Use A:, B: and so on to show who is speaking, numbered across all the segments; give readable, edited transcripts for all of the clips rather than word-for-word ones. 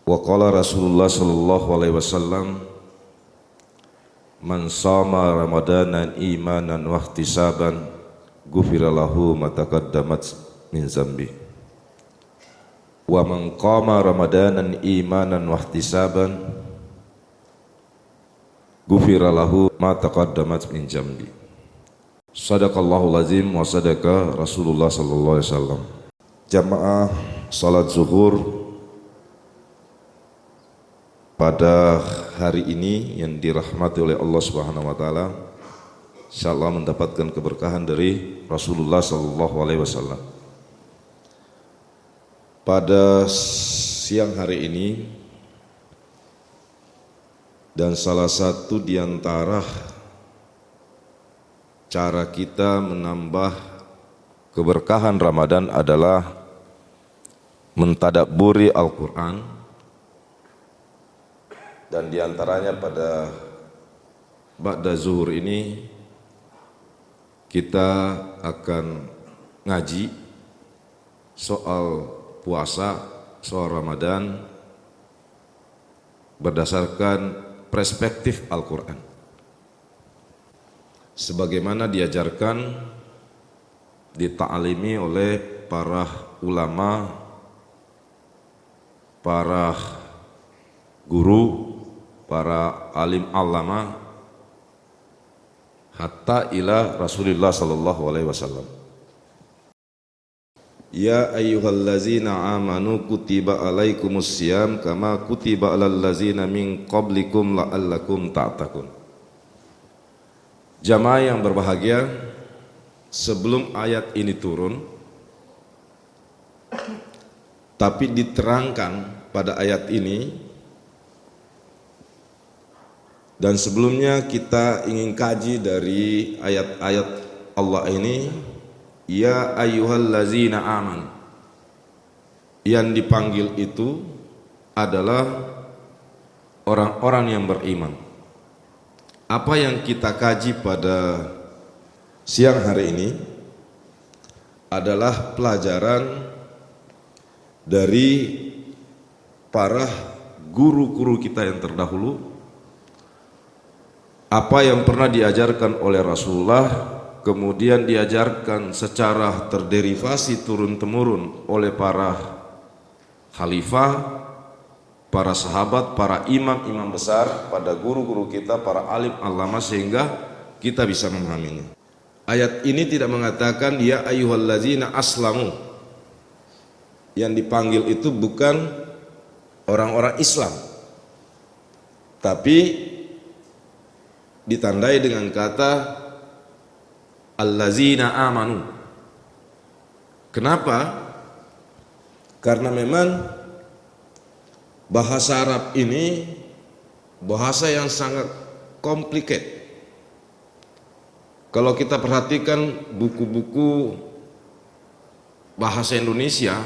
A: Wa qala Rasulullah sallallahu alaihi wasallam, man shama ramadanan imanan wa ihtisaban ghufira lahu ma taqaddamat min zambi. Wa man qama ramadanan imanan wa ihtisaban ghufira lahu ma taqaddamat min zambi. Sadaqallahul azim wa sadaqa Rasulullah sallallahu alaihi wasallam. Jamaah salat zuhur pada hari ini yang dirahmati oleh Allah Subhanahu wa taala, insyaallah mendapatkan keberkahan dari Rasulullah sallallahu alaihi wasallam. Pada siang hari ini, dan salah satu di antara cara kita menambah keberkahan Ramadan adalah mentadabburi Al-Quran. Dan diantaranya pada ba'da zuhur ini kita akan ngaji soal puasa, soal Ramadan berdasarkan perspektif Al-Quran, sebagaimana diajarkan, dita'alimi oleh para ulama, para guru, para alim allama, hatta ila Rasulullah sallallahu alaihi wasallam. Ya ayyuhallazina amanu kutiba alaikumus siyam kama kutiba alal ladzina min qablikum la'allakum ta'taqun. Jamaah yang berbahagia, sebelum ayat ini turun, tapi diterangkan pada ayat ini. Dan sebelumnya kita ingin kaji dari ayat-ayat Allah ini, ya ayyuhallazina aman. Yang dipanggil itu adalah orang-orang yang beriman. Apa yang kita kaji pada siang hari ini adalah pelajaran dari para guru-guru kita yang terdahulu, apa yang pernah diajarkan oleh Rasulullah, kemudian diajarkan secara terderivasi turun-temurun oleh para khalifah, para sahabat, para imam-imam besar, pada guru-guru kita, para alim allama, sehingga kita bisa memahaminya. Ayat ini tidak mengatakan ya ayyuhallazina aslamu. Yang dipanggil itu bukan orang-orang Islam, tapi ditandai dengan kata allazina amanu. Kenapa? Karena memang bahasa Arab ini bahasa yang sangat complicated. Kalau kita perhatikan buku-buku bahasa Indonesia,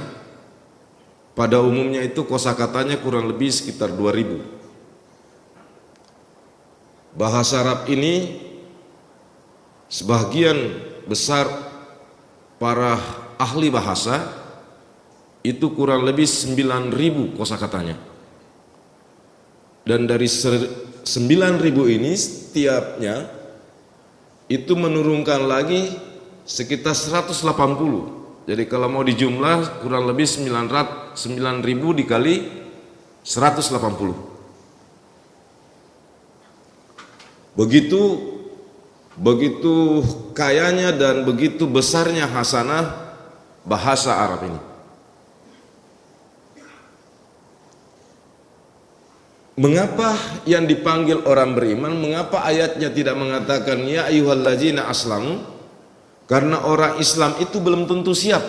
A: pada umumnya itu kosakatanya kurang lebih sekitar 2000. Bahasa Arab ini sebagian besar para ahli bahasa itu kurang lebih 9.000 kosakatanya. Dan dari 9.000 ini setiapnya itu menurunkan lagi sekitar 180. Jadi kalau mau dijumlah kurang lebih 9.000 dikali 180. Begitu kayanya dan begitu besarnya hasanah bahasa Arab ini. Mengapa yang dipanggil orang beriman, mengapa ayatnya tidak mengatakan ya ayyuhallazina aslamu? Karena orang Islam itu belum tentu siap.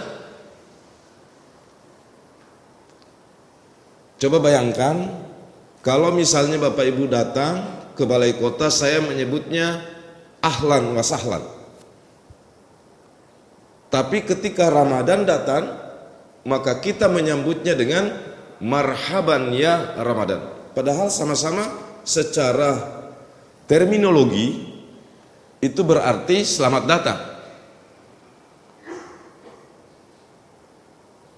A: Coba bayangkan kalau misalnya Bapak Ibu datang ke balai kota, saya menyebutnya ahlan wa sahlan. Tapi ketika Ramadan datang, maka kita menyambutnya dengan marhaban ya Ramadan. Padahal sama-sama secara terminologi itu berarti selamat datang.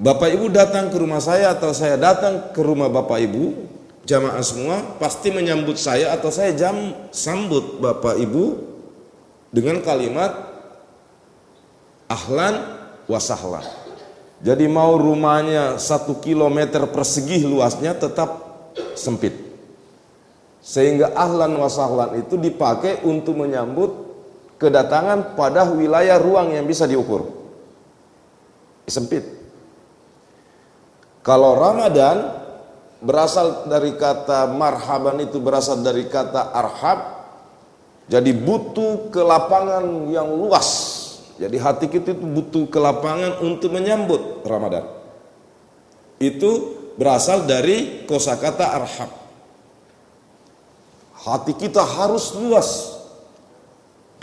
A: Bapak Ibu datang ke rumah saya atau saya datang ke rumah Bapak Ibu, jamaah semua pasti menyambut saya atau saya sambut Bapak Ibu dengan kalimat ahlan wa sahlan. Jadi mau rumahnya 1 kilometer persegi luasnya tetap sempit. Sehingga ahlan wa sahlan itu dipakai untuk menyambut kedatangan pada wilayah ruang yang bisa diukur. Sempit. Kalau Ramadan berasal dari kata marhaban, itu berasal dari kata arhab. Jadi butuh ke lapangan yang luas. Jadi hati kita itu butuh ke lapangan untuk menyambut Ramadan. Itu berasal dari kosakata arhab. Hati kita harus luas.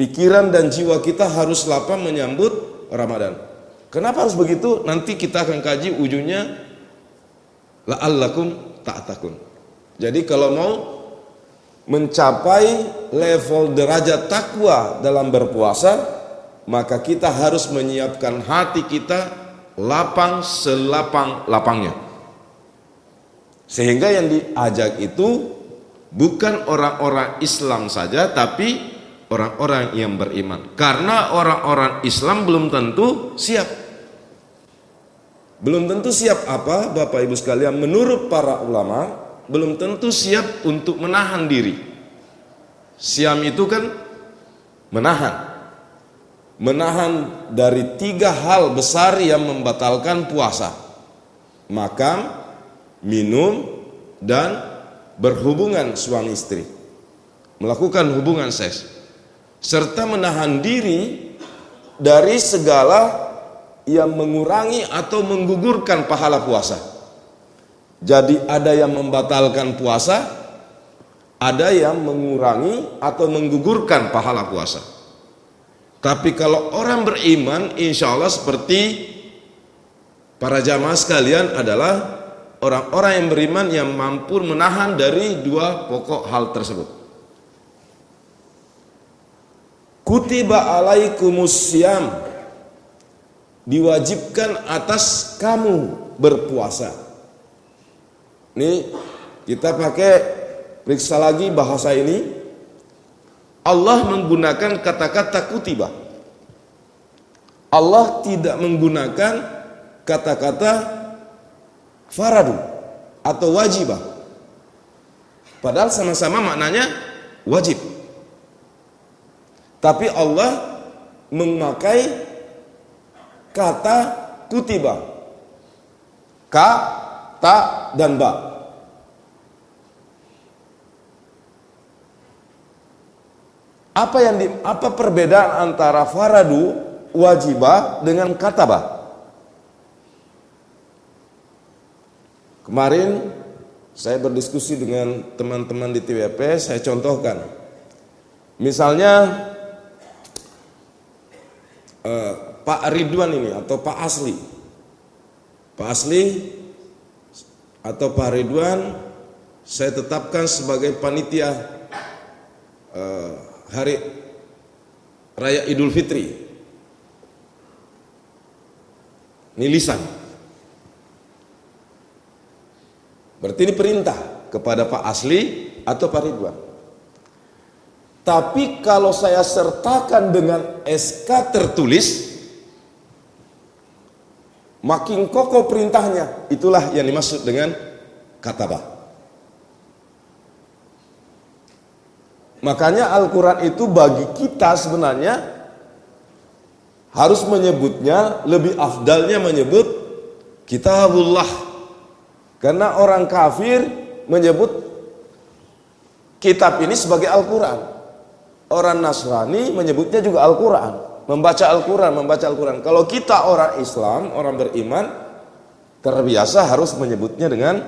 A: Pikiran dan jiwa kita harus lapang menyambut Ramadan. Kenapa harus begitu? Nanti kita akan kaji ujungnya. La'allakum ta'takun. Jadi kalau mau mencapai level derajat takwa dalam berpuasa, maka kita harus menyiapkan hati kita lapang selapang-lapangnya. Sehingga yang diajak itu bukan orang-orang Islam saja, tapi orang-orang yang beriman. Karena orang-orang Islam belum tentu siap. Belum tentu siap apa Bapak Ibu sekalian? Menurut para ulama, belum tentu siap untuk menahan diri. Siam itu kan menahan. Menahan dari 3 hal besar yang membatalkan puasa. Makan, minum, dan berhubungan suami istri. Melakukan hubungan seks. Serta menahan diri dari segala yang mengurangi atau menggugurkan pahala puasa. Jadi ada yang membatalkan puasa, ada yang mengurangi atau menggugurkan pahala puasa. Tapi kalau orang beriman, insya Allah seperti para jamaah sekalian adalah orang-orang yang beriman yang mampu menahan dari 2 pokok hal tersebut. Kutiba alaikumus syiyam, diwajibkan atas kamu berpuasa. Ini kita pakai periksa lagi bahasa ini. Allah menggunakan kata-kata kutiba. Allah tidak menggunakan kata-kata faradu atau wajibah. Padahal sama-sama maknanya wajib. Tapi Allah memakai kata kutiba, ka, ta, dan ba. Apa perbedaan antara faradu, wajibah dengan kataba? Kemarin saya berdiskusi dengan teman-teman di TWP, saya contohkan. Misalnya Pak Ridwan ini atau Pak Asli. Pak Asli atau Pak Ridwan saya tetapkan sebagai panitia hari Raya Idul Fitri. Ini lisan. Berarti ini perintah kepada Pak Asli atau Pak Ridwan. Tapi kalau saya sertakan dengan SK tertulis, makin kokoh perintahnya. Itulah yang dimaksud dengan katabah. Makanya Al-Quran itu bagi kita sebenarnya harus menyebutnya, lebih afdalnya menyebut kitabullah. Karena orang kafir menyebut kitab ini sebagai Al-Quran. Orang Nasrani menyebutnya juga Al-Quran. Membaca Al-Quran. Kalau kita orang Islam, orang beriman, terbiasa harus menyebutnya dengan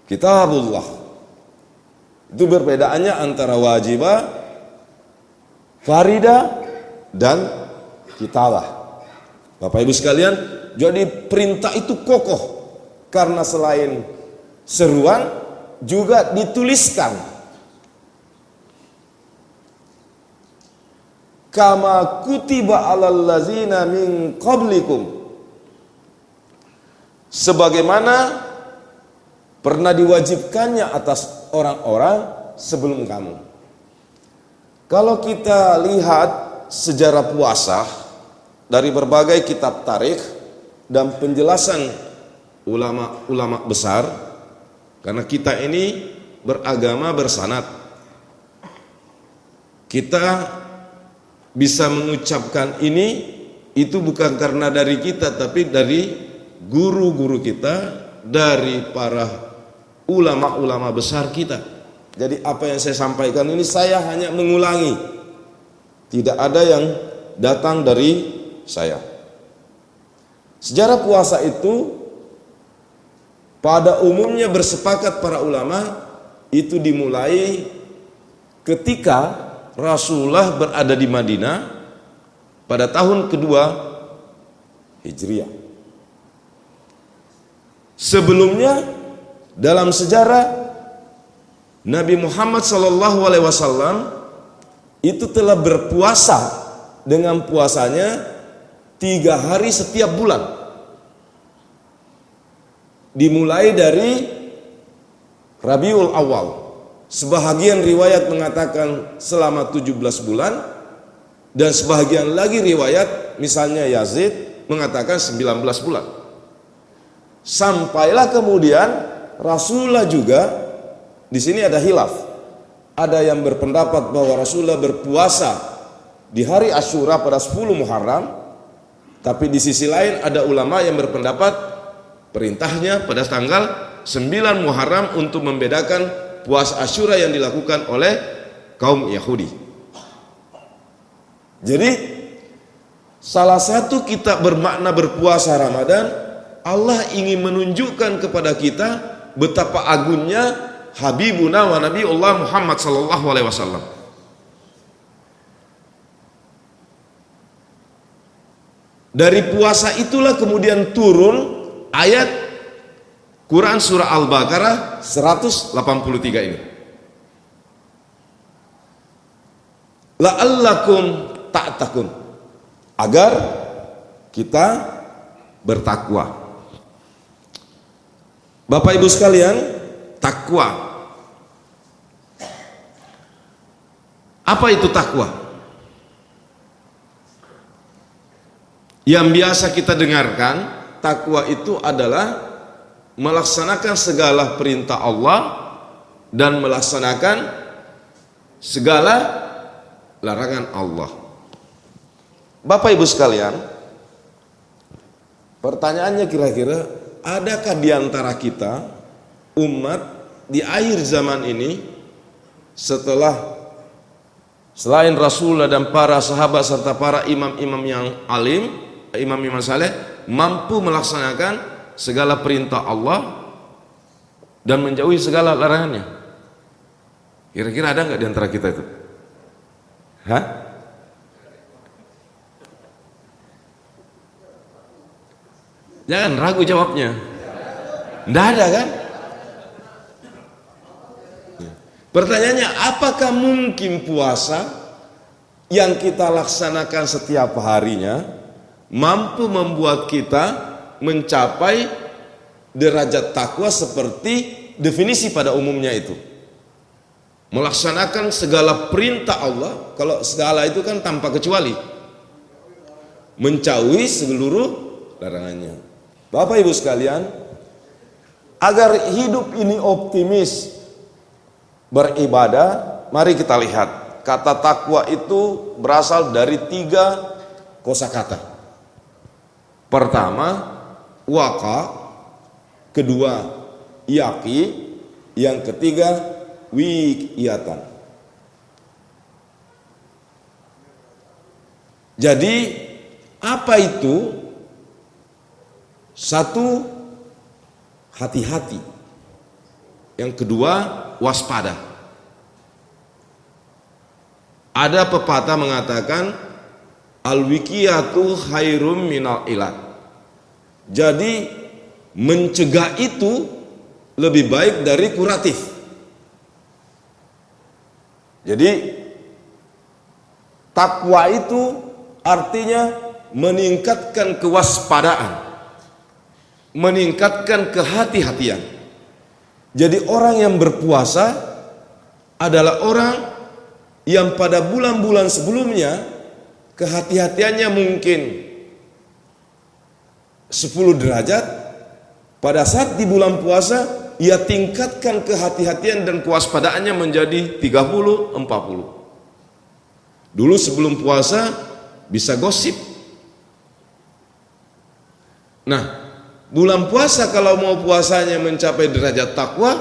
A: kitabullah. Itu perbedaannya antara wajibah, faridah, dan kitabah. Bapak Ibu sekalian, jadi perintah itu kokoh. Karena selain seruan, juga dituliskan. Kama kutiba alal lazina min qablikum, sebagaimana pernah diwajibkannya atas orang-orang sebelum kamu. Kalau kita lihat sejarah puasa dari berbagai kitab tarikh dan penjelasan ulama-ulama besar, karena kita ini beragama bersanad, kita bisa mengucapkan ini itu bukan karena dari kita, tapi dari guru-guru kita, dari para ulama-ulama besar kita. Jadi apa yang saya sampaikan ini saya hanya mengulangi, tidak ada yang datang dari saya. Sejarah puasa itu pada umumnya bersepakat para ulama itu dimulai ketika Rasulullah berada di Madinah pada tahun kedua Hijriah. Sebelumnya dalam sejarah Nabi Muhammad SAW itu telah berpuasa dengan puasanya 3 hari setiap bulan, dimulai dari Rabiul Awal. Sebahagian riwayat mengatakan selama 17 bulan, dan sebahagian lagi riwayat misalnya Yazid mengatakan 19 bulan. Sampailah kemudian Rasulullah juga, di sini ada khilaf. Ada yang berpendapat bahwa Rasulullah berpuasa di hari Asyura pada 10 Muharram, tapi di sisi lain ada ulama yang berpendapat perintahnya pada tanggal 9 Muharram untuk membedakan puasa Asyura yang dilakukan oleh kaum Yahudi. Jadi salah satu kita bermakna berpuasa Ramadan, Allah ingin menunjukkan kepada kita betapa agungnya Habibuna wa Nabiullah Muhammad sallallahu alaihi wasallam. Dari puasa itulah kemudian turun ayat Quran surah Al-Baqarah 183 ini. La'allakum ta'takun, agar kita bertakwa. Bapak Ibu sekalian, takwa. Apa itu takwa? Yang biasa kita dengarkan, takwa itu adalah melaksanakan segala perintah Allah dan melaksanakan segala larangan Allah. Bapak Ibu sekalian, pertanyaannya kira-kira adakah di antara kita umat di akhir zaman ini, setelah selain Rasulullah dan para sahabat serta para imam-imam yang alim, imam-imam saleh, mampu melaksanakan segala perintah Allah dan menjauhi segala larangannya? Kira-kira ada nggak di antara kita itu? Hah? Jangan ragu jawabnya. Nggak ada kan? Pertanyaannya, apakah mungkin puasa yang kita laksanakan setiap harinya mampu membuat kita mencapai derajat takwa seperti definisi pada umumnya itu? Melaksanakan segala perintah Allah, kalau segala itu kan tanpa kecuali, menjauhi seluruh larangannya. Bapak Ibu sekalian, agar hidup ini optimis beribadah, mari kita lihat kata takwa itu berasal dari 3 kosakata. Pertama, waqa, kedua, yaqi, yang ketiga, wiqiyatan. Jadi apa itu? Satu, hati-hati. Yang kedua, waspada. Ada pepatah mengatakan al-wiqiyatu khairum minal ilat. Jadi mencegah itu lebih baik dari kuratif. Jadi takwa itu artinya meningkatkan kewaspadaan. meningkatkan kehati-hatian. Jadi orang yang berpuasa adalah orang yang pada bulan-bulan sebelumnya kehati-hatiannya mungkin 10 derajat. Pada saat di bulan puasa ia tingkatkan kehati-hatian dan kewaspadaannya menjadi 30, 40. Dulu sebelum puasa bisa gosip. Nah, bulan puasa kalau mau puasanya mencapai derajat takwa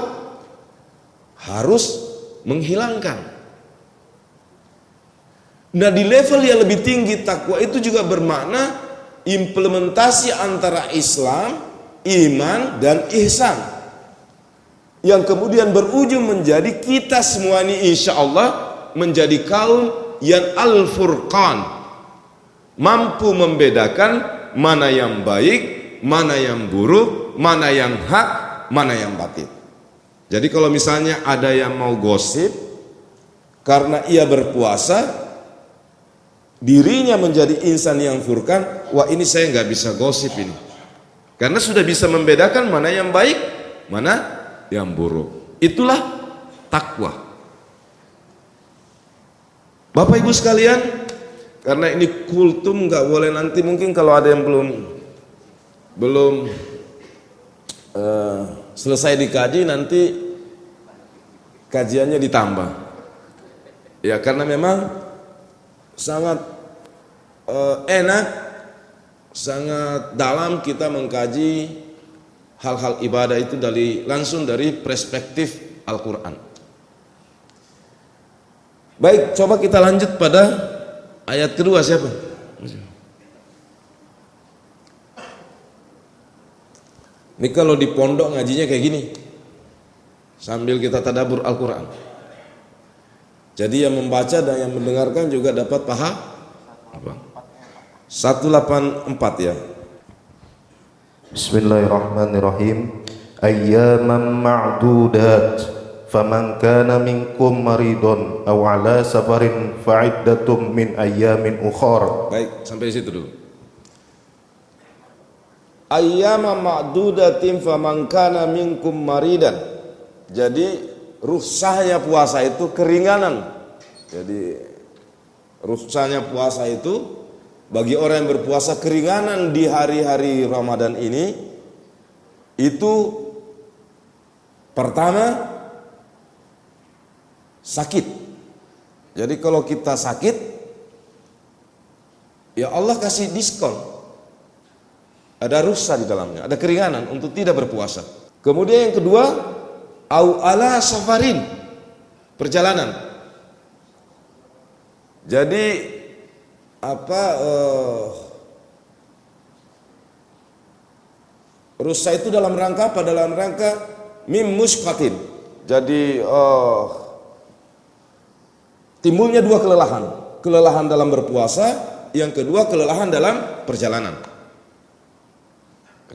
A: harus menghilangkan. Nah, di level yang lebih tinggi takwa itu juga bermakna implementasi antara Islam, iman, dan ihsan, yang kemudian berujung menjadi kita semua ini insya Allah menjadi kaum yang al-furqan, mampu membedakan mana yang baik, mana yang buruk, mana yang hak, mana yang batil. Jadi kalau misalnya ada yang mau gosip karena ia berpuasa, dirinya menjadi insan yang furqan, wah ini saya nggak bisa gosip ini, karena sudah bisa membedakan mana yang baik, mana yang buruk. Itulah takwa. Bapak Ibu sekalian, karena ini kultum nggak boleh nanti mungkin kalau ada yang belum selesai dikaji nanti kajiannya ditambah. Ya karena memang sangat enak, sangat dalam kita mengkaji hal-hal ibadah itu langsung dari perspektif Al-Quran. Baik, coba kita lanjut pada ayat kedua. Siapa? Ini kalau di pondok ngajinya kayak gini, sambil kita tadabbur Al-Quran. Jadi yang membaca dan yang mendengarkan juga dapat paham. 184 ya.
B: Bismillahirrahmanirrahim. Ayyaman ma'dudat. Faman kana minkum maridun aw ala safarin fa'iddatum min ayyamin ukhra.
A: Baik, sampai di situ dulu. Ayyaman ma'dudatin faman kana minkum maridan. Jadi rukhsahnya puasa itu keringanan. Jadi rukhsahnya puasa itu bagi orang yang berpuasa keringanan di hari-hari Ramadan ini. Itu pertama sakit. Jadi kalau kita sakit, ya Allah kasih diskon. Ada rukhsah di dalamnya, ada keringanan untuk tidak berpuasa. Kemudian yang kedua, au ala safarin, perjalanan. Jadi rukhsah itu dalam rangka apa? Dalam rangka mim musyqatin. Jadi timbulnya dua kelelahan. Kelelahan dalam berpuasa, yang kedua kelelahan dalam perjalanan.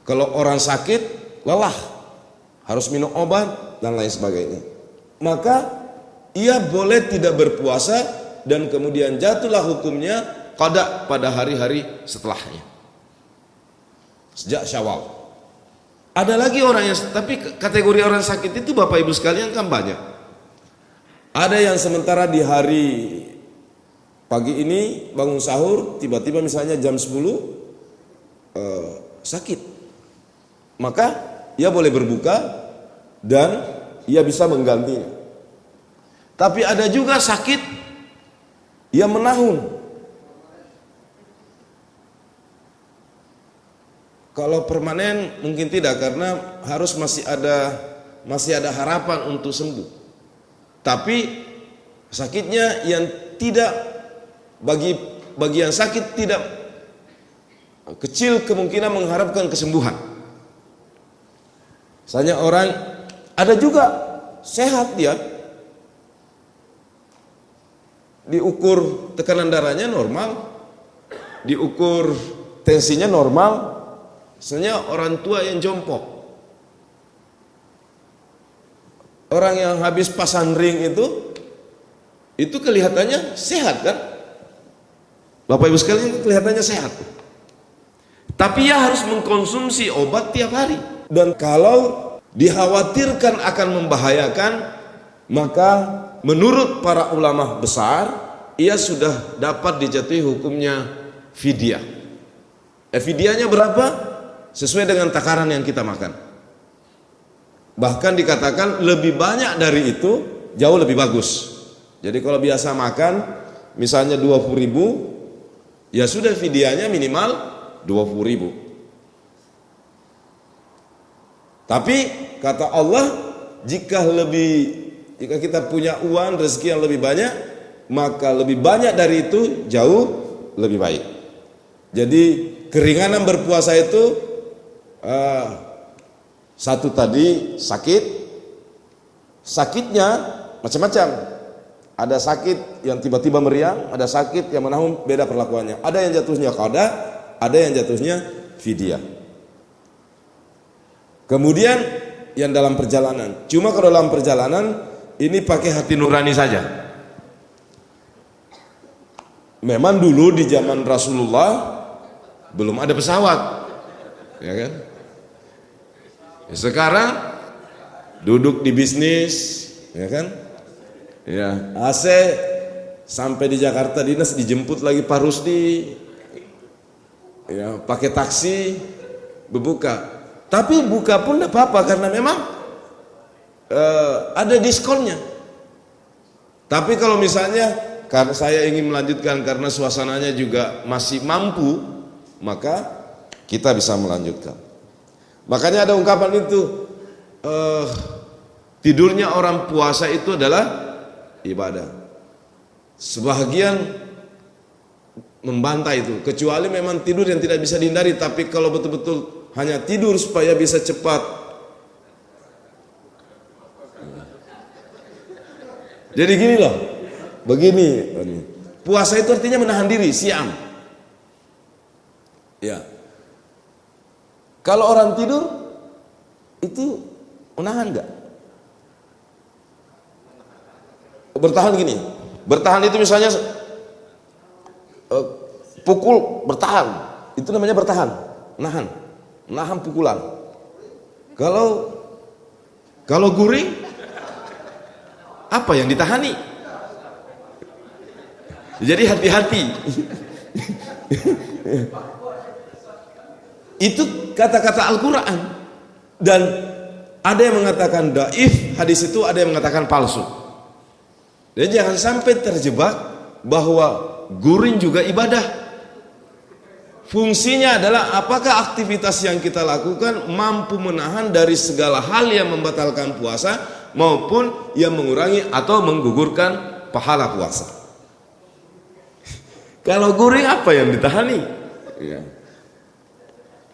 A: Kalau orang sakit, lelah, harus minum obat dan lain sebagainya, maka ia boleh tidak berpuasa dan kemudian jatuhlah hukumnya qada pada hari-hari setelahnya, sejak Syawal. Ada lagi orang yang, tapi kategori orang sakit itu Bapak Ibu sekalian kan banyak. Ada yang sementara di hari pagi ini bangun sahur, tiba-tiba misalnya jam 10 sakit, maka ia boleh berbuka dan ia bisa menggantinya. Tapi ada juga sakit ia menahun. Kalau permanen mungkin tidak, karena harus masih ada harapan untuk sembuh. Tapi sakitnya yang tidak, bagi yang sakit tidak kecil kemungkinan mengharapkan kesembuhan. Misalnya orang ada juga sehat, dia diukur tekanan darahnya normal, diukur tensinya normal. Misalnya orang tua yang jongkok, orang yang habis pasang ring itu kelihatannya sehat kan? Bapak Ibu sekalian kelihatannya sehat. Tapi ia harus mengkonsumsi obat tiap hari. Dan kalau dikhawatirkan akan membahayakan, maka menurut para ulama besar, ia sudah dapat dijatuhi hukumnya fidyah. Fidyahnya berapa? Sesuai dengan takaran yang kita makan. Bahkan dikatakan lebih banyak dari itu jauh lebih bagus. Jadi kalau biasa makan misalnya 20.000, ya sudah fidyahnya minimal 20.000. Tapi kata Allah, jika kita punya uang, rezeki yang lebih banyak, maka lebih banyak dari itu jauh lebih baik. Jadi keringanan berpuasa itu satu tadi sakitnya macam-macam. Ada sakit yang tiba-tiba meriang, ada sakit yang menahun, beda perlakuannya. Ada yang jatuhnya qada, ada yang jatuhnya fidyah. Kemudian yang dalam perjalanan. Cuma kalau dalam perjalanan ini pakai hati nurani saja. Memang dulu di zaman Rasulullah belum ada pesawat, ya kan? Sekarang duduk di bisnis, ya kan? Ya, AC sampai di Jakarta dinas, dijemput lagi Pak Rusdi, ya, pakai taksi berbuka. Tapi buka pun tidak apa-apa karena memang ada diskonnya. Tapi kalau misalnya karena saya ingin melanjutkan karena suasananya juga masih mampu, maka kita bisa melanjutkan. Makanya ada ungkapan itu, tidurnya orang puasa itu adalah ibadah. Sebahagian membantah itu, kecuali memang tidur yang tidak bisa dihindari. Tapi kalau betul-betul hanya tidur supaya bisa cepat, jadi gini loh, begini, puasa itu artinya menahan diri, siam. Ya, kalau orang tidur itu menahan enggak? Bertahan gini, bertahan itu misalnya pukul bertahan, itu namanya bertahan, nahan pukulan. Kalau guring, apa yang ditahani? Jadi hati-hati. Itu kata-kata Al-Quran. Dan ada yang mengatakan dhaif hadis itu, ada yang mengatakan palsu. Dan jangan sampai terjebak bahwa guring juga ibadah. Fungsinya adalah apakah aktivitas yang kita lakukan mampu menahan dari segala hal yang membatalkan puasa maupun yang mengurangi atau menggugurkan pahala puasa. Kalau guring apa yang ditahani? Ya.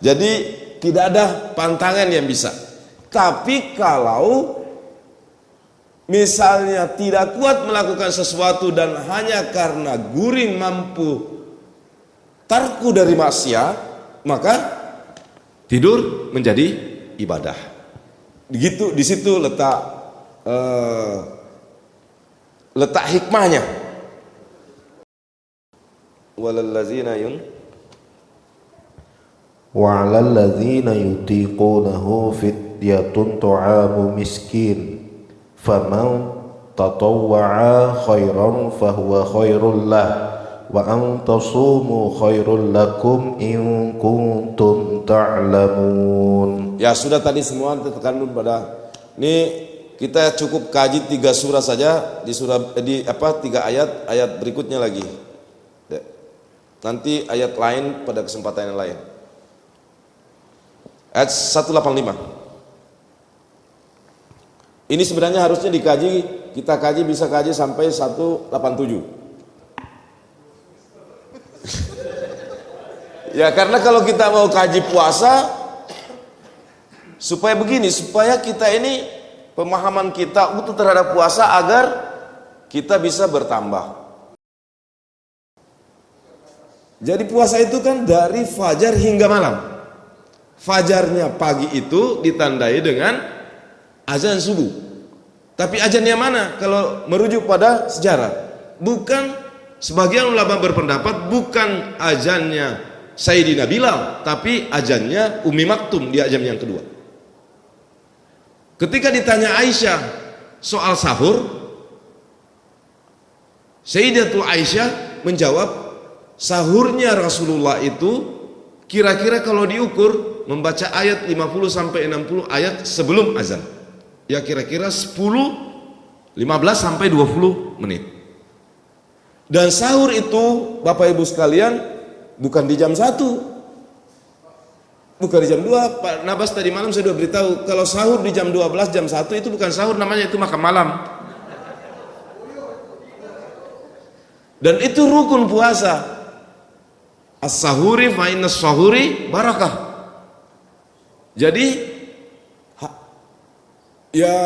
A: Jadi tidak ada pantangan yang bisa. Tapi kalau misalnya tidak kuat melakukan sesuatu dan hanya karena guring mampu tarku dari maksiat, maka tidur menjadi ibadah. Begitu, di situ letak hikmahnya. Walallazina
B: wa 'alal ladzina yutiqunahu fidyatun ta'amu miskin faman tatawwa'a khairan fahuwa khairul lah wa an tasumu khairul lakum in kuntum ta'lamun.
A: Ya sudah, tadi semua terkandung pada ini. Kita cukup kaji 3 surah saja di surah 3 ayat berikutnya lagi. Nanti ayat lain pada kesempatan yang lain. Ayat 185. Ini sebenarnya harusnya dikaji, kita kaji bisa kaji sampai 187. Ya, karena kalau kita mau kaji puasa supaya begini, supaya kita ini pemahaman kita utuh terhadap puasa agar kita bisa bertambah. Jadi puasa itu kan dari fajar hingga malam. Fajarnya pagi itu ditandai dengan azan subuh. Tapi azannya mana? Kalau merujuk pada sejarah, bukan, sebagian ulama berpendapat bukan azannya Sayyidina Bilal, tapi azannya Ummi Maktum di azan yang kedua. Ketika ditanya Aisyah soal sahur, Sayyidatul Aisyah menjawab, sahurnya Rasulullah itu kira-kira kalau diukur membaca ayat 50 sampai 60 ayat sebelum azan. Ya kira-kira 10, 15 sampai 20 menit. Dan sahur itu Bapak Ibu sekalian bukan di jam 1, bukan di jam 2. Pak Nabas tadi malam saya sudah beritahu, kalau sahur di jam 12, jam 1 itu bukan sahur, namanya itu makan malam. Dan itu rukun puasa. As-sahuri fa inna as-sahuri barakah. Jadi ya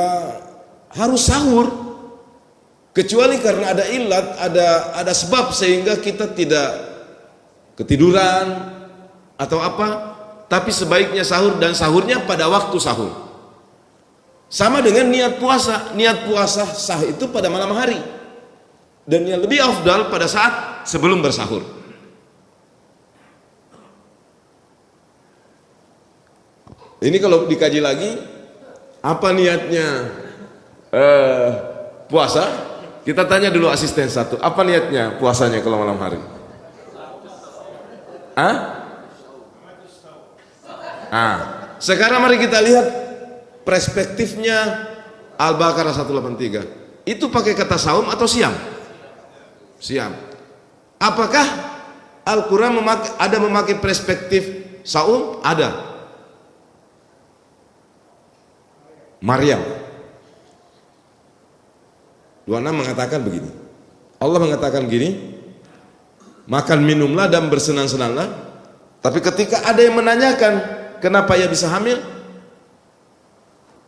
A: harus sahur, kecuali karena ada ilat, ada sebab sehingga kita tidak ketiduran atau apa, tapi sebaiknya sahur, dan sahurnya pada waktu sahur. Sama dengan niat puasa sah itu pada malam hari, dan yang lebih afdal pada saat sebelum bersahur. Ini kalau dikaji lagi, apa niatnya puasa? Kita tanya dulu asisten satu, apa niatnya puasanya kalau malam hari? Sekarang mari kita lihat perspektifnya Al-Baqarah 183. Itu pakai kata saum atau siam? Siam. Apakah Al-Quran ada memakai perspektif saum? Ada. Maryam 26 mengatakan begini. Allah mengatakan gini, makan minumlah dan bersenang-senanglah. Tapi ketika ada yang menanyakan kenapa ia bisa hamil,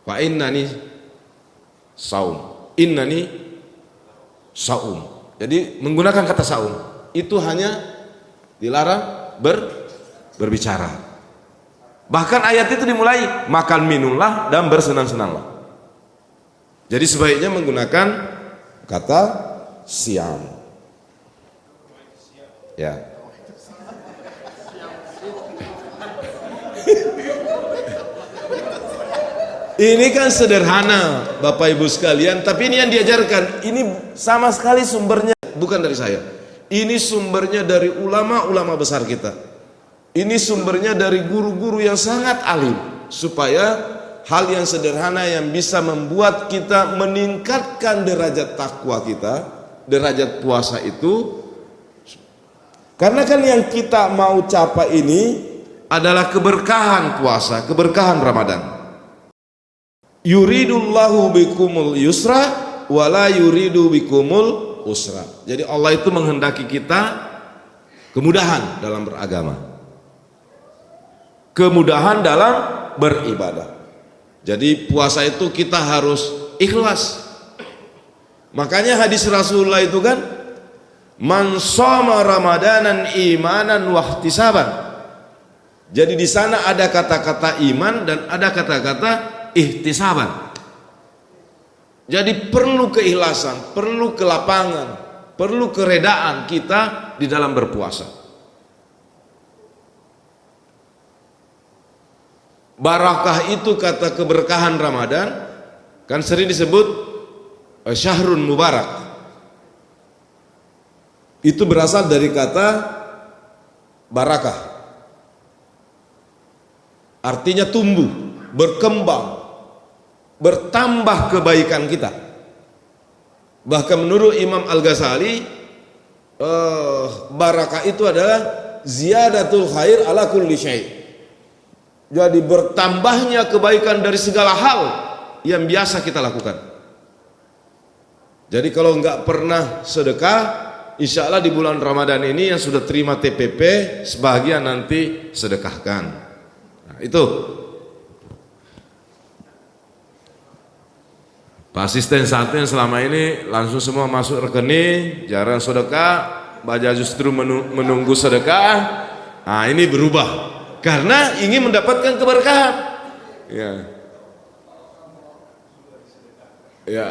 A: fa innani saum, innani saum. Jadi menggunakan kata saum itu hanya dilarang berbicara. Bahkan ayat itu dimulai makan minumlah dan bersenang-senanglah. Jadi sebaiknya menggunakan kata siam. Ya. Ini kan sederhana Bapak Ibu sekalian, tapi ini yang diajarkan. Ini sama sekali sumbernya bukan dari saya. Ini sumbernya dari ulama-ulama besar kita. Ini sumbernya dari guru-guru yang sangat alim, supaya hal yang sederhana yang bisa membuat kita meningkatkan derajat takwa kita, derajat puasa itu. Karena kan yang kita mau capai ini adalah keberkahan puasa, keberkahan Ramadan. Yuridullahu bikumul yusra wala yuridu bikumul usra. Jadi Allah itu menghendaki kita kemudahan dalam beragama, kemudahan dalam beribadah. Jadi puasa itu kita harus ikhlas. Makanya hadis Rasulullah itu kan, man shoma ramadanan imanan wahtisaban. Jadi di sana ada kata-kata iman dan ada kata-kata ihtisaban. Jadi perlu keikhlasan, perlu kelapangan, perlu keredaan kita di dalam berpuasa. Barakah itu kata keberkahan Ramadan kan sering disebut syahrun mubarak. Itu berasal dari kata barakah, artinya tumbuh, berkembang, bertambah kebaikan kita. Bahkan menurut Imam Al-Ghazali, barakah itu adalah ziyadatul khair ala kulli syai'. Jadi bertambahnya kebaikan dari segala hal yang biasa kita lakukan. Jadi kalau nggak pernah sedekah, insya Allah di bulan Ramadan ini yang sudah terima TPP sebagian nanti sedekahkan. Nah, itu Pak Asisten satu yang selama ini langsung semua masuk rekening, jarang sedekah, baca justru menunggu sedekah. Nah ini berubah karena ingin mendapatkan keberkahan. Ya. Ya.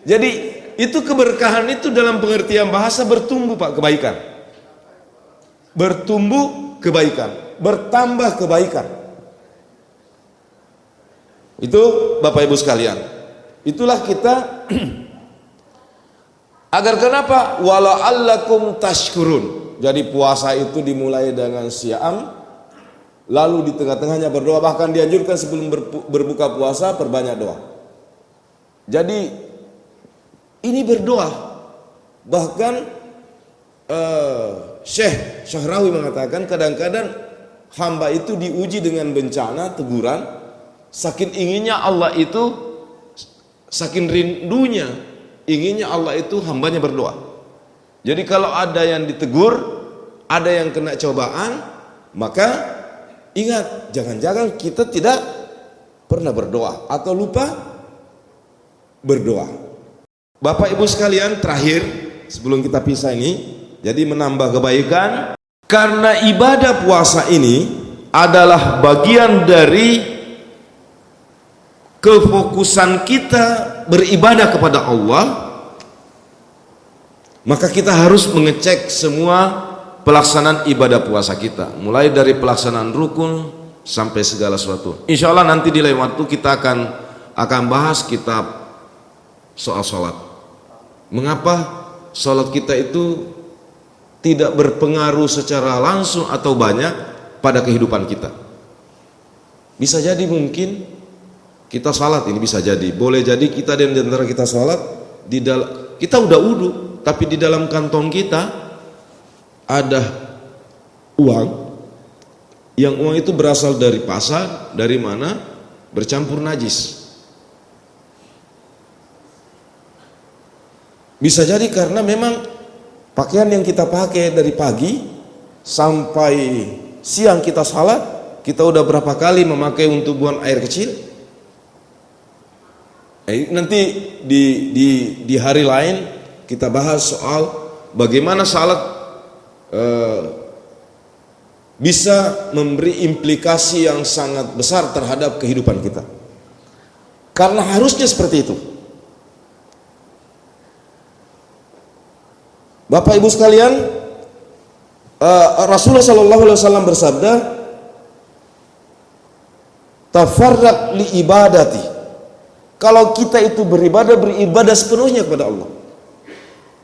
A: Jadi itu keberkahan itu dalam pengertian bahasa bertumbuh Pak, kebaikan. bertumbuh kebaikan, bertambah kebaikan. Itu Bapak Ibu sekalian. Itulah kita agar kenapa? Wala'allakum tashkurun. Jadi puasa itu dimulai dengan siam, lalu di tengah-tengahnya berdoa. Bahkan dianjurkan sebelum berbuka puasa perbanyak doa. Jadi ini berdoa. Bahkan Syekh Syahrawi mengatakan kadang-kadang hamba itu diuji dengan bencana, teguran, saking inginnya Allah itu, saking rindunya inginnya Allah itu hambanya berdoa. Jadi kalau ada yang ditegur, ada yang kena cobaan, maka ingat, jangan-jangan kita tidak pernah berdoa atau lupa berdoa. Bapak Ibu sekalian, terakhir sebelum kita pisah ini, jadi menambah kebaikan, karena ibadah puasa ini adalah bagian dari kefokusan kita beribadah kepada Allah, maka kita harus mengecek semua pelaksanaan ibadah puasa kita, mulai dari pelaksanaan rukun sampai segala sesuatu. Insya Allah nanti di lain waktu kita akan bahas kitab soal sholat. Mengapa sholat kita itu tidak berpengaruh secara langsung atau banyak pada kehidupan kita? Bisa jadi mungkin kita salat, ini bisa jadi, boleh jadi kita dan antara kita salat kita udah wudu, tapi di dalam kantong kita ada uang, yang uang itu berasal dari pasar, dari mana, bercampur najis. Bisa jadi karena memang pakaian yang kita pakai dari pagi sampai siang kita salat, kita udah berapa kali memakai untuk buang air kecil. Nanti di hari lain kita bahas soal bagaimana salat bisa memberi implikasi yang sangat besar terhadap kehidupan kita. Karena harusnya seperti itu. Bapak Ibu sekalian, Rasulullah SAW bersabda, tafarraq li ibadati. Kalau kita itu beribadah sepenuhnya kepada Allah.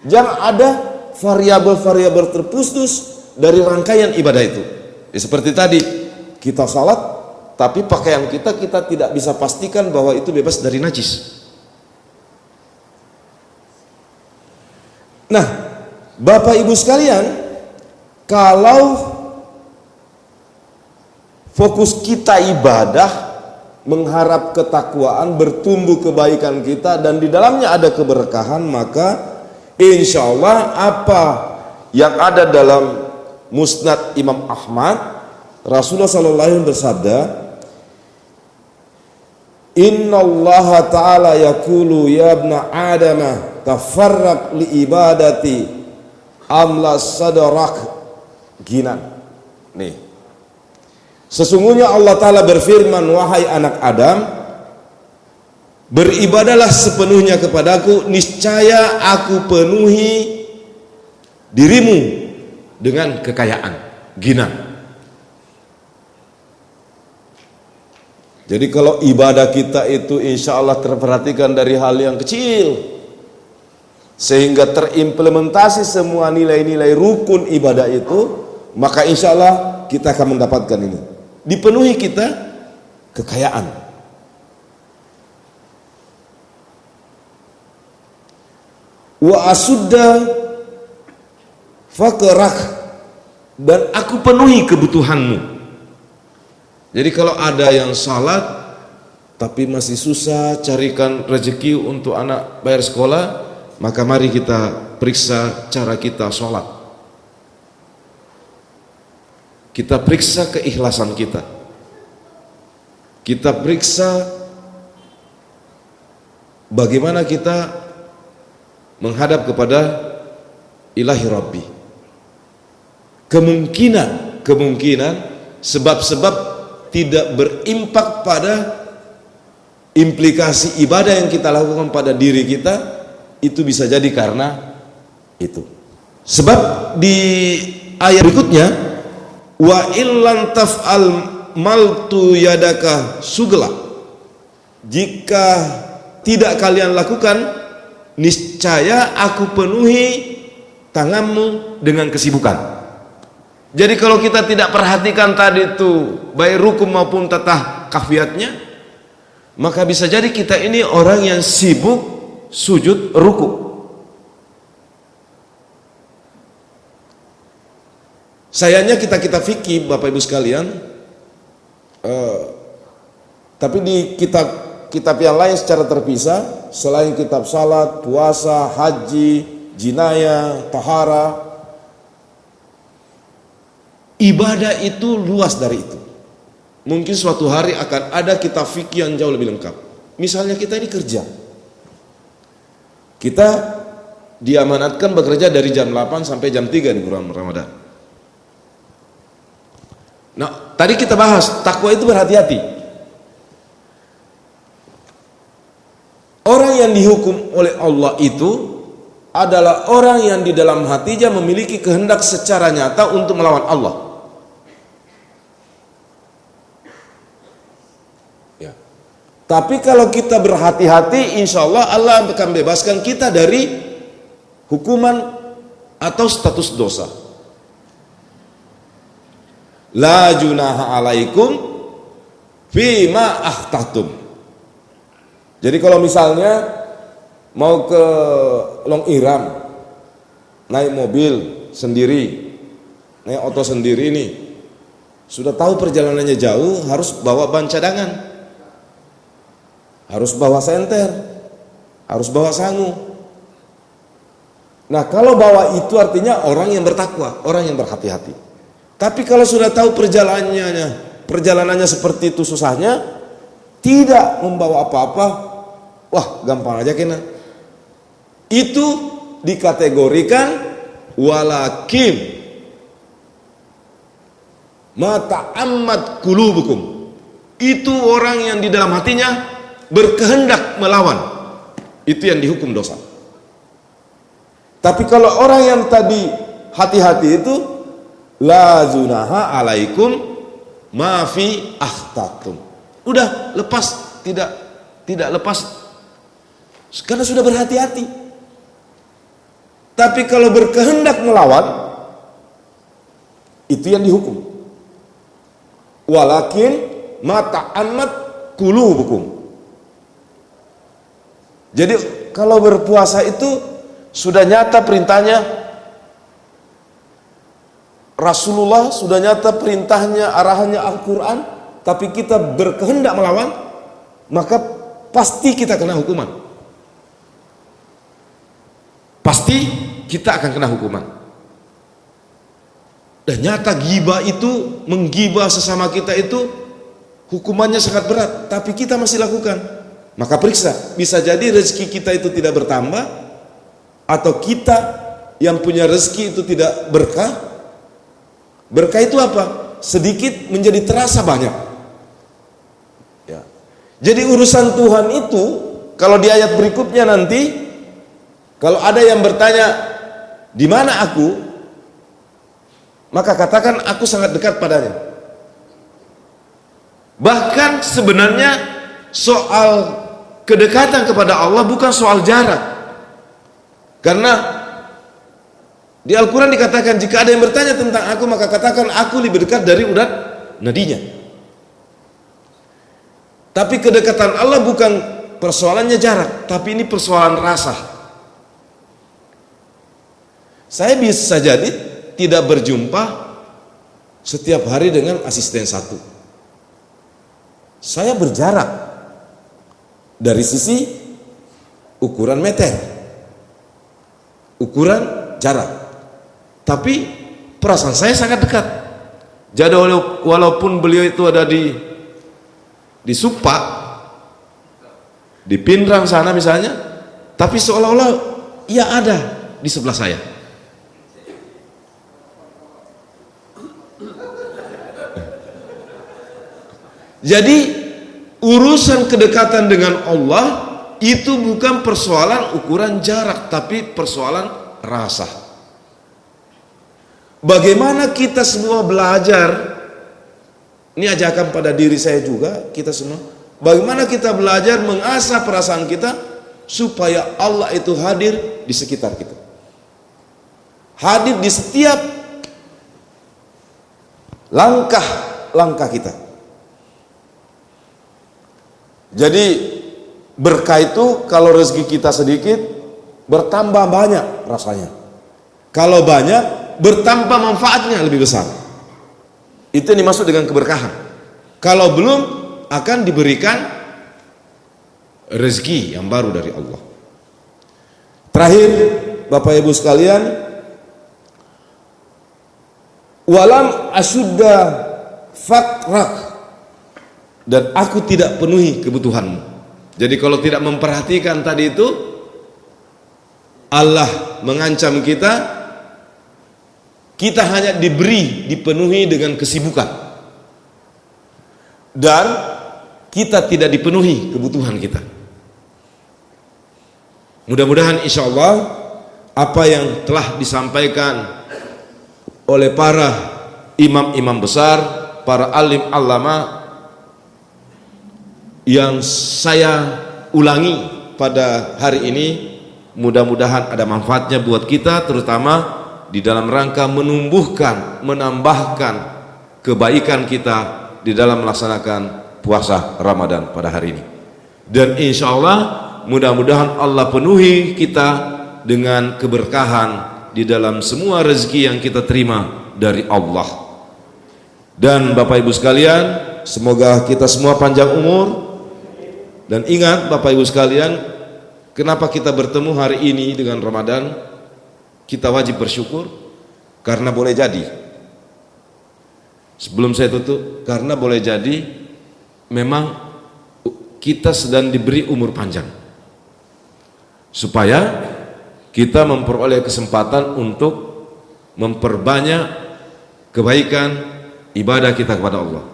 A: Jangan ada variabel-variabel terputus dari rangkaian ibadah itu. Seperti tadi, kita salat, tapi pakaian kita tidak bisa pastikan bahwa itu bebas dari najis. Nah, Bapak Ibu sekalian, kalau fokus kita ibadah, mengharap ketakwaan, bertumbuh kebaikan kita, dan di dalamnya ada keberkahan, maka insya Allah apa yang ada dalam Musnad Imam Ahmad, Rasulullah SAW bersabda, Inna Allah Ta'ala yaqulu ya ibna Adamah tafarraq li ibadati amla sadrak ginan. Nih, sesungguhnya Allah Ta'ala berfirman, wahai anak Adam, beribadalah sepenuhnya kepadaku, niscaya aku penuhi dirimu dengan kekayaan, gina. Jadi kalau ibadah kita itu insya Allah terperhatikan dari hal yang kecil, sehingga terimplementasi semua nilai-nilai rukun ibadah itu, maka insya Allah kita akan mendapatkan ini. Dipenuhi kita kekayaan. Wa asudda faqrak, dan aku penuhi kebutuhanmu. Jadi kalau ada yang salat tapi masih susah carikan rezeki untuk anak bayar sekolah, maka mari kita periksa cara kita salat. Kita periksa keikhlasan kita. Kita periksa bagaimana kita menghadap kepada Ilahi Rabbi. Kemungkinan sebab-sebab tidak berimpak pada implikasi ibadah yang kita lakukan pada diri kita, itu bisa jadi karena itu. Sebab di ayat berikutnya, wa illan taf'al maltu yadaka sugla, jika tidak kalian lakukan, niscaya aku penuhi tanganmu dengan kesibukan. Jadi kalau kita tidak perhatikan tadi itu baik rukum maupun tatah kafiatnya, maka bisa jadi kita ini orang yang sibuk sujud ruku. Sayangnya kita fikih Bapak Ibu sekalian, tapi di kitab yang lain secara terpisah, selain kitab salat, puasa, haji, jinayah, tahara, ibadah itu luas dari itu. Mungkin suatu hari akan ada kitab fikih yang jauh lebih lengkap. Misalnya kita ini kerja, kita diamanatkan bekerja dari jam 8 sampai jam 3 di bulan Ramadan. Nah, tadi kita bahas takwa itu berhati-hati. Orang yang dihukum oleh Allah itu adalah orang yang di dalam hatinya memiliki kehendak secara nyata untuk melawan Allah. Ya. Tapi kalau kita berhati-hati, insya Allah akan bebaskan kita dari hukuman atau status dosa. La junaha alaikum fima akhtatum. Jadi kalau misalnya mau ke Long Iram, naik mobil sendiri, naik oto sendiri nih, sudah tahu perjalanannya jauh, harus bawa ban cadangan, harus bawa senter, harus bawa sangu. Nah, kalau bawa itu artinya orang yang bertakwa, orang yang berhati-hati. Tapi kalau sudah tahu perjalanannya seperti itu susahnya, tidak membawa apa-apa, wah gampang aja kena. Itu dikategorikan walakin mata amat kulubukum. Itu orang yang di dalam hatinya berkehendak melawan. Itu yang dihukum dosa. Tapi kalau orang yang tadi hati-hati itu, la junaha alaikum ma fi akhtatum. Udah lepas, tidak lepas karena sudah berhati-hati. Tapi kalau berkehendak melawan, itu yang dihukum. Walakin mata amat kulubukum. Jadi kalau berpuasa itu sudah nyata perintahnya Rasulullah, sudah nyata perintahnya, arahannya Al-Quran, tapi kita berkehendak melawan, maka pasti kita kena hukuman. Pasti kita akan kena hukuman. Dan nyata ghibah itu, menggibah sesama kita itu hukumannya sangat berat, tapi kita masih lakukan. Maka periksa, bisa jadi rezeki kita itu tidak bertambah, atau kita yang punya rezeki itu tidak berkah. Berkah itu apa? Sedikit menjadi terasa banyak. Ya. Jadi urusan Tuhan itu, kalau di ayat berikutnya nanti, kalau ada yang bertanya, di mana aku? Maka katakan aku sangat dekat padanya. Bahkan sebenarnya soal kedekatan kepada Allah bukan soal jarak. Karena di Al-Quran dikatakan, jika ada yang bertanya tentang aku, maka katakan aku lebih dekat dari urat nadinya. Tapi kedekatan Allah bukan persoalannya jarak, tapi ini persoalan rasa. Saya bisa jadi tidak berjumpa setiap hari dengan asisten satu. Saya berjarak dari sisi ukuran meter, ukuran jarak. Tapi perasaan saya sangat dekat. Jadi walaupun beliau itu ada di Supa, di Pindrang sana misalnya, tapi seolah-olah ia ada di sebelah saya. Jadi urusan kedekatan dengan Allah itu bukan persoalan ukuran jarak, tapi persoalan rasa. bagaimana kita semua belajar, ini ajakan pada diri saya juga, kita semua, bagaimana kita belajar mengasah perasaan kita supaya Allah itu hadir di sekitar kita, hadir di setiap langkah kita. Jadi berkah itu kalau rezeki kita sedikit bertambah banyak rasanya, kalau banyak bertambah manfaatnya lebih besar. Itu yang dimaksud dengan keberkahan. Kalau belum, akan diberikan rezeki yang baru dari Allah. Terakhir, Bapak Ibu sekalian, walam asudda fakrak, dan aku tidak penuhi kebutuhanmu. Jadi kalau tidak memperhatikan tadi itu, Allah mengancam kita hanya dipenuhi dengan kesibukan, dan kita tidak dipenuhi kebutuhan kita. Mudah-mudahan insya Allah apa yang telah disampaikan oleh para imam-imam besar, para alim allama, yang saya ulangi pada hari ini, mudah-mudahan ada manfaatnya buat kita, terutama di dalam rangka menumbuhkan, menambahkan kebaikan kita di dalam melaksanakan puasa Ramadan pada hari ini. Dan insya Allah mudah-mudahan Allah penuhi kita dengan keberkahan di dalam semua rezeki yang kita terima dari Allah. Dan Bapak Ibu sekalian, semoga kita semua panjang umur. Dan ingat Bapak Ibu sekalian, kenapa kita bertemu hari ini dengan Ramadan? Kita wajib bersyukur karena boleh jadi, sebelum saya tutup, karena boleh jadi memang kita sedang diberi umur panjang supaya kita memperoleh kesempatan untuk memperbanyak kebaikan ibadah kita kepada Allah.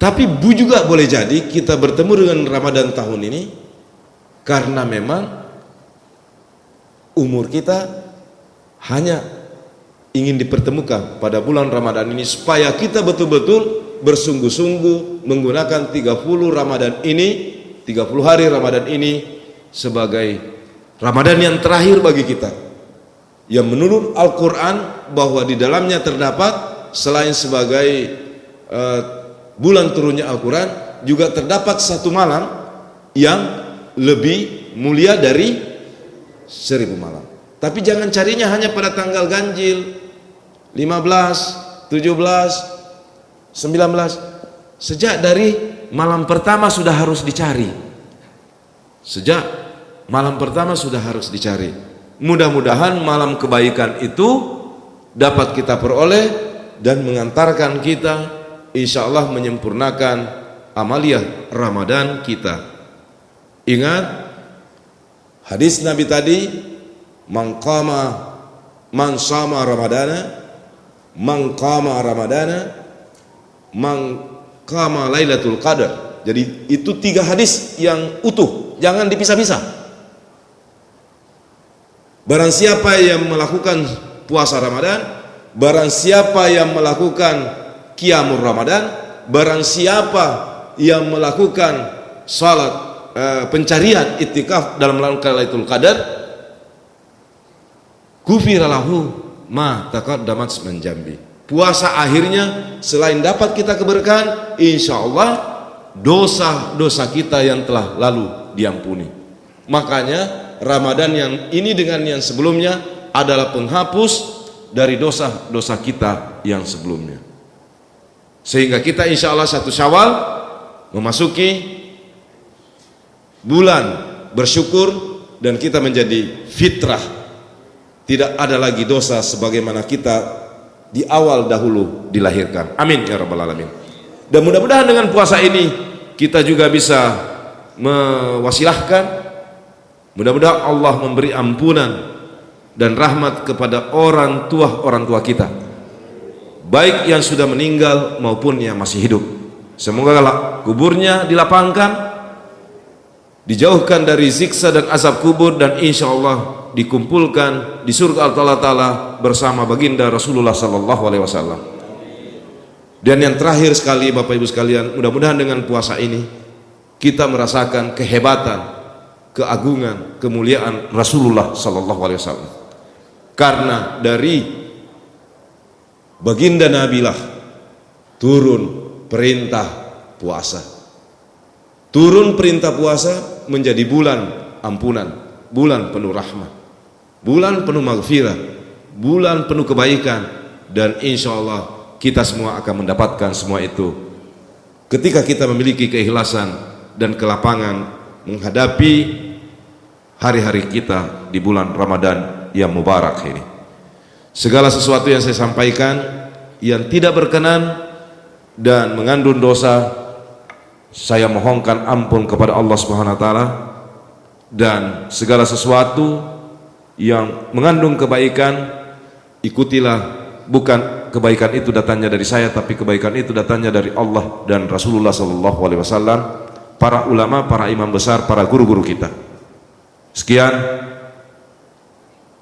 A: Tapi juga boleh jadi kita bertemu dengan Ramadan tahun ini karena memang umur kita hanya ingin dipertemukan pada bulan Ramadan ini supaya kita betul-betul bersungguh-sungguh menggunakan 30 Ramadan ini, 30 hari Ramadan ini sebagai Ramadan yang terakhir bagi kita, yang menurut Al-Quran bahwa di dalamnya terdapat selain sebagai bulan turunnya Al-Quran, juga terdapat satu malam yang lebih mulia dari 1000 malam. Tapi jangan carinya hanya pada tanggal ganjil 15, 17, 19. Sejak dari malam pertama sudah harus dicari. Sejak malam pertama sudah harus dicari. Mudah-mudahan malam kebaikan itu dapat kita peroleh dan mengantarkan kita insya Allah menyempurnakan amaliyah Ramadan kita. Ingat hadis Nabi tadi, man sama Ramadana, man qama Ramadana, man qama Lailatul Qadar. Jadi itu 3 hadis yang utuh, jangan dipisah-pisah. Barang siapa yang melakukan puasa Ramadan, barang siapa yang melakukan qiyamul Ramadan, barang siapa yang melakukan salat pencarian itikaf dalam rangka Lailatul Qadar, ghufira lahu ma taqaddamat min jambi. Puasa akhirnya selain dapat kita keberkahan, insya Allah dosa-dosa kita yang telah lalu diampuni. Makanya Ramadan yang ini dengan yang sebelumnya adalah penghapus dari dosa-dosa kita yang sebelumnya, sehingga kita insya Allah 1 Syawal memasuki bulan bersyukur dan kita menjadi fitrah, tidak ada lagi dosa sebagaimana kita di awal dahulu dilahirkan. Amin ya rabbal alamin. Dan mudah-mudahan dengan puasa ini kita juga bisa mewasilahkan, mudah-mudahan Allah memberi ampunan dan rahmat kepada orang tua kita, baik yang sudah meninggal maupun yang masih hidup. Semoga kuburnya dilapangkan, dijauhkan dari siksa dan azab kubur, dan insya Allah dikumpulkan di surga Allah Ta'ala bersama baginda Rasulullah sallallahu alaihi wasallam. Dan yang terakhir sekali Bapak Ibu sekalian, mudah-mudahan dengan puasa ini kita merasakan kehebatan, keagungan, kemuliaan Rasulullah sallallahu alaihi wasallam. Karena dari baginda Nabilah turun perintah puasa. Turun perintah puasa menjadi bulan ampunan, bulan penuh rahmat, bulan penuh maghfirah, bulan penuh kebaikan, dan insya Allah kita semua akan mendapatkan semua itu ketika kita memiliki keikhlasan dan kelapangan menghadapi hari-hari kita di bulan Ramadan yang mubarak ini. Segala sesuatu yang saya sampaikan yang tidak berkenan dan mengandung dosa, saya mohonkan ampun kepada Allah Subhanahu wa taala, dan segala sesuatu yang mengandung kebaikan ikutilah. Bukan kebaikan itu datangnya dari saya, tapi kebaikan itu datangnya dari Allah dan Rasulullah sallallahu alaihi wasallam, para ulama, para imam besar, para guru-guru kita. Sekian,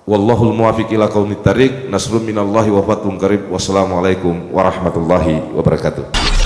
A: wallahul muwaffiq ila aqwamit thariq, nasrun minallahi wa fathun qarib. Wassalamualaikum warahmatullahi wabarakatuh.